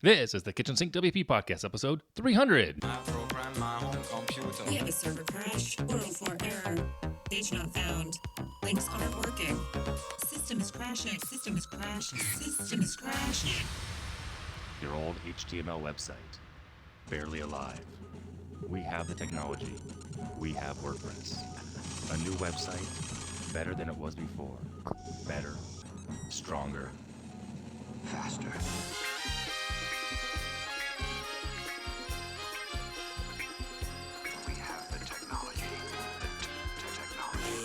This is the Kitchen Sink WP Podcast, episode 300. I program my own computer. We have a server crash, 404 error, page not found, links aren't working, system is crashing, system is crashing, system is crashing. Your old HTML website, barely alive. We have the technology. We have WordPress. A new website, better than it was before. Better, stronger, faster. We have the technology. The technology.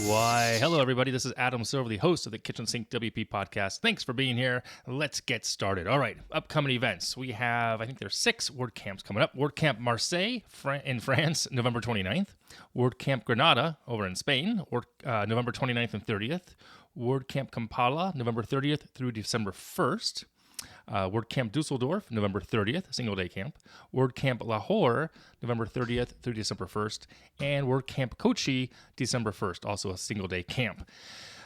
Why, hello everybody. This is Adam Silver, the host of the Kitchen Sink WP Podcast. Thanks for being here. Let's get started. All right, upcoming events. We have, I think there's 6 WordCamps coming up. WordCamp Marseille in France, November 29th. WordCamp Granada over in Spain, November 29th and 30th. WordCamp Kampala, November 30th through December 1st. WordCamp Dusseldorf, November 30th, single-day camp. WordCamp Lahore, November 30th through December 1st. And WordCamp Kochi, December 1st, also a single-day camp.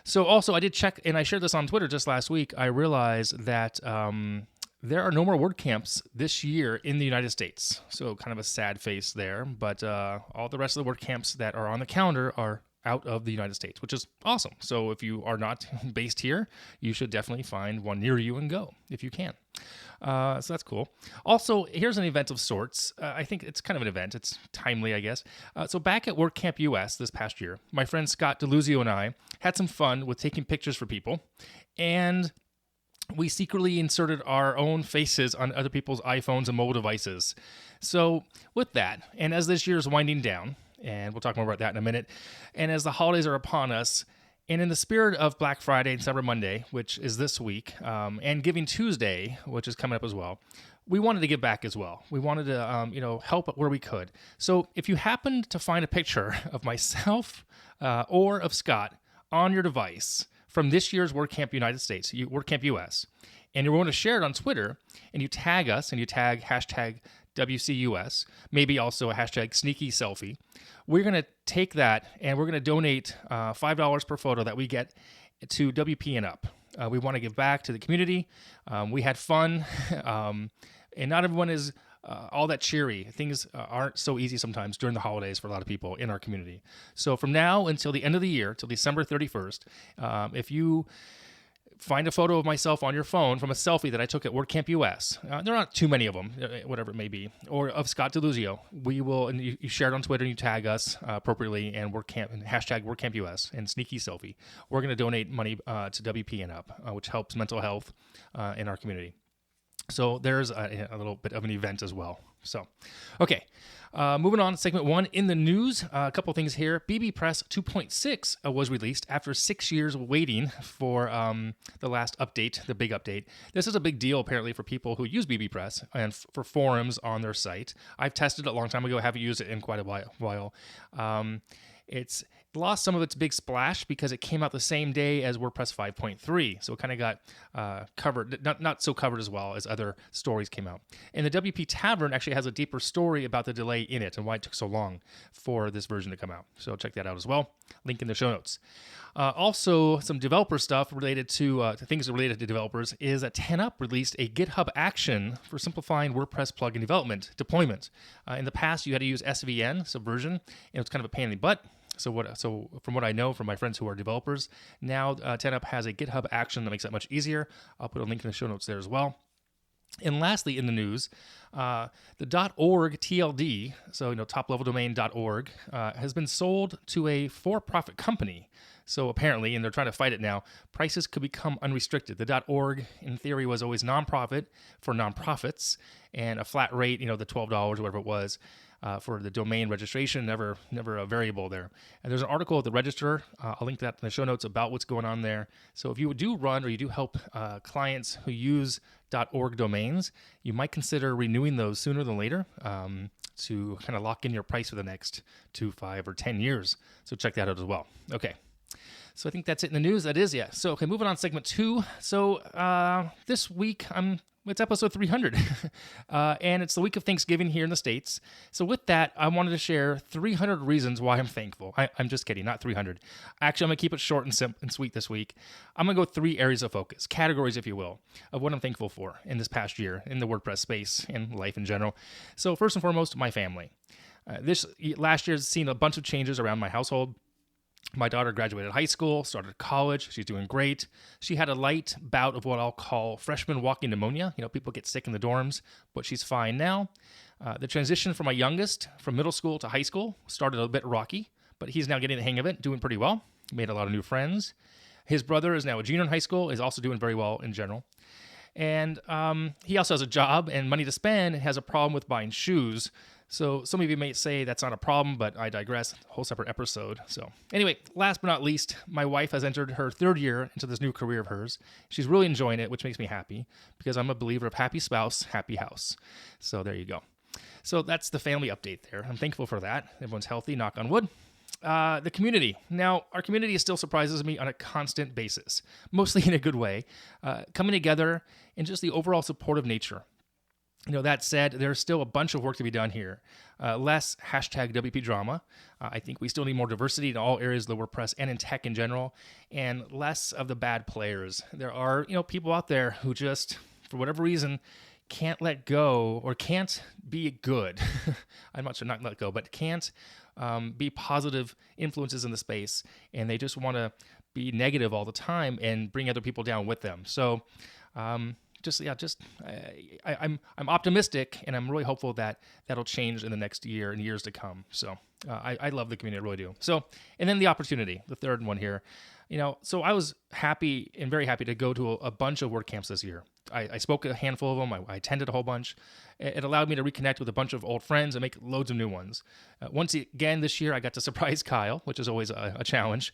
So also, I did check, and I shared this on Twitter just last week. I realized that there are no more WordCamps this year in the United States. So kind of a sad face there. But all the rest of the WordCamps that are on the calendar are out of the United States, which is awesome. So if you are not based here, you should definitely find one near you and go if you can. So that's cool. Also, here's an event of sorts. I think it's kind of an event. It's timely, I guess. So back at WordCamp US this past year, my friend Scott DeLuzio and I had some fun with taking pictures for people, and we secretly inserted our own faces on other people's iPhones and mobile devices. So with that, and as this year is winding down, and we'll talk more about that in a minute, and as the holidays are upon us, and in the spirit of Black Friday and CyberMonday, which is this week, and Giving Tuesday, which is coming up as well, we wanted to give back as well. We wanted to, help where we could. So if you happened to find a picture of myself or of Scott on your device from this year's WordCamp United States, WordCamp US, and you want to share it on Twitter, and you tag us, and you tag hashtag WCUS, maybe also a hashtag sneaky selfie, we're going to take that and we're going to donate $5 per photo that we get to WP and Up. We want to give back to the community. We had fun, and not everyone is all that cheery. Things aren't so easy sometimes during the holidays for a lot of people in our community. So from now until the end of the year, till December 31st, if you find a photo of myself on your phone from a selfie that I took at WordCamp US. There aren't too many of them, whatever it may be, or of Scott DeLuzio. We will, and you share it on Twitter and you tag us appropriately, and hashtag WordCamp US and sneaky selfie. We're going to donate money to WP and Up, which helps mental health in our community. So there's a little bit of an event as well. So, okay. Moving on to segment 1 in the news, a couple things here. bbPress 2.6 was released after 6 years waiting for the last update, the big update. This is a big deal apparently for people who use bbPress and for forums on their site. I've tested it a long time ago. I haven't used it in quite a while. It's lost some of its big splash because it came out the same day as WordPress 5.3, so it kind of got covered, not so covered as well as other stories came out. And the WP Tavern actually has a deeper story about the delay in it and why it took so long for this version to come out. So check that out as well. Link in the show notes. Also, some developer stuff related to things related to developers is that 10up released a GitHub action for simplifying WordPress plugin deployment. In the past, you had to use SVN, Subversion, and it was kind of a pain in the butt. So from what I know from my friends who are developers, now 10up has a GitHub action that makes that much easier. I'll put a link in the show notes there as well. And lastly, in the news, the .org TLD, so top-level domain .org, has been sold to a for-profit company. So apparently, and they're trying to fight it now, prices could become unrestricted. The .org, in theory, was always nonprofit for nonprofits, and a flat rate, the $12 or whatever it was, for the domain registration, never a variable there. And there's an article at the Register, I'll link that in the show notes about what's going on there. So if you do run or you do help clients who use .org domains, you might consider renewing those sooner than later to kind of lock in your price for the next 2, 5, or 10 years. So check that out as well. Okay. So I think that's it in the news. That is, yeah. So, okay, moving on to segment 2. So this week, I'm It's episode 300, and it's the week of Thanksgiving here in the States. So with that, I wanted to share 300 reasons why I'm thankful. I'm just kidding, not 300. Actually, I'm going to keep it short and sweet this week. I'm going to go 3 areas of focus, categories, if you will, of what I'm thankful for in this past year in the WordPress space and life in general. So first and foremost, my family. This last year has seen a bunch of changes around my household. My daughter graduated high school, started college. She's doing great. She had a light bout of what I'll call freshman walking pneumonia. People get sick in the dorms, but she's fine now. The transition for my youngest from middle school to high school started a bit rocky, but he's now getting the hang of it, doing pretty well. Made a lot of new friends. His brother is now a junior in high school, is also doing very well in general. And he also has a job and money to spend and has a problem with buying shoes. So some of you may say that's not a problem, but I digress. A whole separate episode. So anyway, last but not least, my wife has entered her 3rd year into this new career of hers. She's really enjoying it, which makes me happy because I'm a believer of happy spouse, happy house. So there you go. So that's the family update there. I'm thankful for that. Everyone's healthy, knock on wood. The community. Now, our community still surprises me on a constant basis, mostly in a good way, coming together and just the overall supportive nature. That said, there's still a bunch of work to be done here. Less #WP drama. I think we still need more diversity in all areas of the WordPress and in tech in general, and less of the bad players. There are, people out there who just, for whatever reason, can't let go or can't be good. I'm not sure not let go, but can't be positive influences in the space, and they just want to be negative all the time and bring other people down with them. So, I'm optimistic, and I'm really hopeful that that'll change in the next year and years to come. So I love the community, I really do. So, and then the opportunity, the third one here. So I was happy and very happy to go to a bunch of WordCamps this year. I spoke at a handful of them. I attended a whole bunch. It allowed me to reconnect with a bunch of old friends and make loads of new ones. Once again this year, I got to surprise Kyle, which is always a challenge.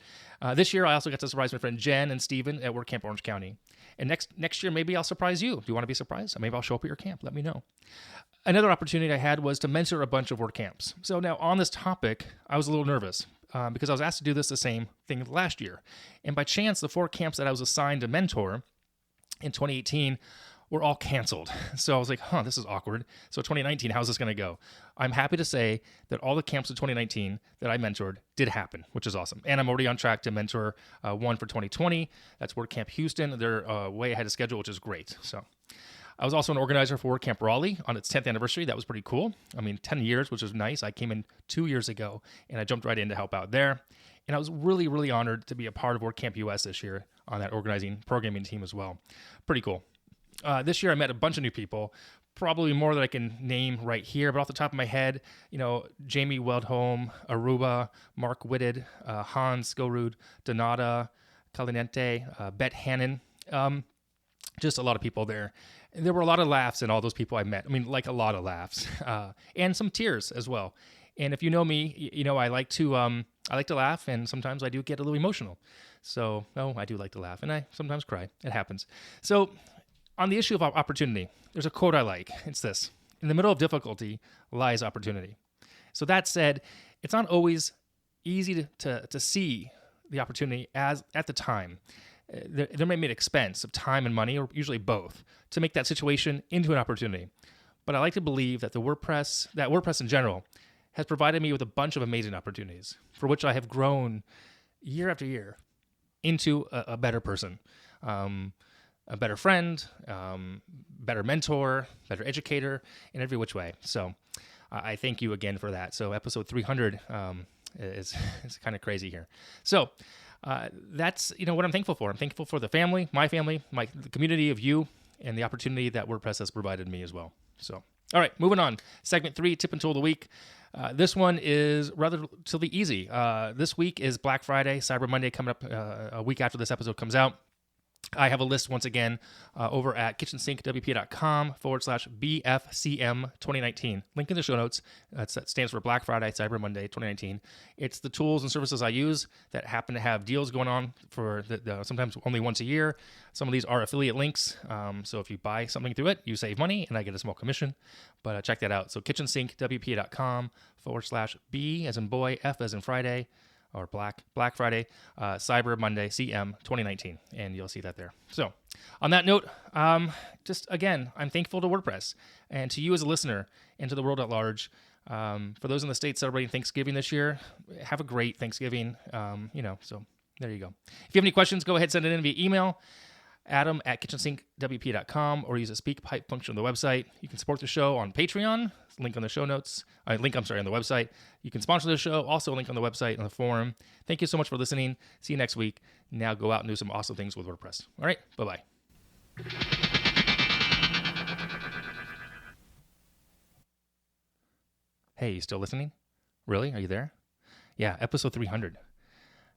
This year, I also got to surprise my friend Jen and Steven at WordCamp Orange County. And next year, maybe I'll surprise you. Do you want to be surprised? Maybe I'll show up at your camp. Let me know. Another opportunity I had was to mentor a bunch of WordCamps. So now on this topic, I was a little nervous because I was asked to do the same thing last year. And by chance, the 4 camps that I was assigned to mentor in 2018 were all canceled. So I was like, this is awkward. So 2019, how's this going to go? I'm happy to say that all the camps in 2019 that I mentored did happen, which is awesome. And I'm already on track to mentor one for 2020. That's WordCamp Houston. They're way ahead of schedule, which is great. So I was also an organizer for WordCamp Raleigh on its 10th anniversary. That was pretty cool. 10 years, which was nice. I came in 2 years ago, and I jumped right in to help out there. And I was really, really honored to be a part of WordCamp US this year on that programming team as well. Pretty cool. This year I met a bunch of new people, probably more that I can name right here, but off the top of my head, Jamie Weldholm, Aruba, Mark Whitted, Hans Skorud, Donata, Caliente, Bet Hannon, just a lot of people there. And there were a lot of laughs in all those people I met. Like a lot of laughs, and some tears as well. And if you know me, I like to laugh, and sometimes I do get a little emotional. So, I do like to laugh, and I sometimes cry. It happens. So, on the issue of opportunity, there's a quote I like. It's this: "In the middle of difficulty lies opportunity." So that said, it's not always easy to see the opportunity at the time. There may be an expense of time and money, or usually both, to make that situation into an opportunity. But I like to believe that WordPress in general has provided me with a bunch of amazing opportunities for which I have grown year after year into a better person. A better friend, better mentor, better educator in every which way. So I thank you again for that. So episode 300 is kind of crazy here. So that's what I'm thankful for. I'm thankful for the family, the community of you, and the opportunity that WordPress has provided me as well. So, all right, moving on. Segment 3, tip and tool of the week. This one is relatively easy. This week is Black Friday, Cyber Monday coming up a week after this episode comes out. I have a list once again over at KitchensinkWP.com/BFCM 2019. Link in the show notes. That stands for Black Friday, Cyber Monday 2019. It's the tools and services I use that happen to have deals going on for sometimes only once a year. Some of these are affiliate links. So if you buy something through it, you save money and I get a small commission. But check that out. So KitchensinkWP.com/B as in boy, F as in Friday, or Black Friday, Cyber Monday, CM 2019, and you'll see that there. So on that note, just again, I'm thankful to WordPress and to you as a listener and to the world at large. For those in the States celebrating Thanksgiving this year, have a great Thanksgiving. So there you go. If you have any questions, go ahead, send it in via email, adam@KitchensinkWP.com, or use a SpeakPipe function on the website. You can support the show on Patreon, link on the show notes, on the website. You can sponsor the show, also a link on the website on the forum. Thank you so much for listening. See you next week. Now go out and do some awesome things with WordPress. All right, bye-bye. Hey, you still listening? Really? Are you there? Yeah, episode 300.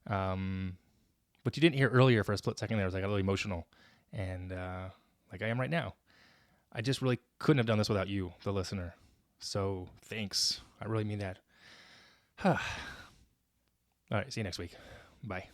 But you didn't hear earlier for a split second there. I got really emotional, and like I am right now. I just really couldn't have done this without you, the listener. So thanks. I really mean that. All right, see you next week. Bye.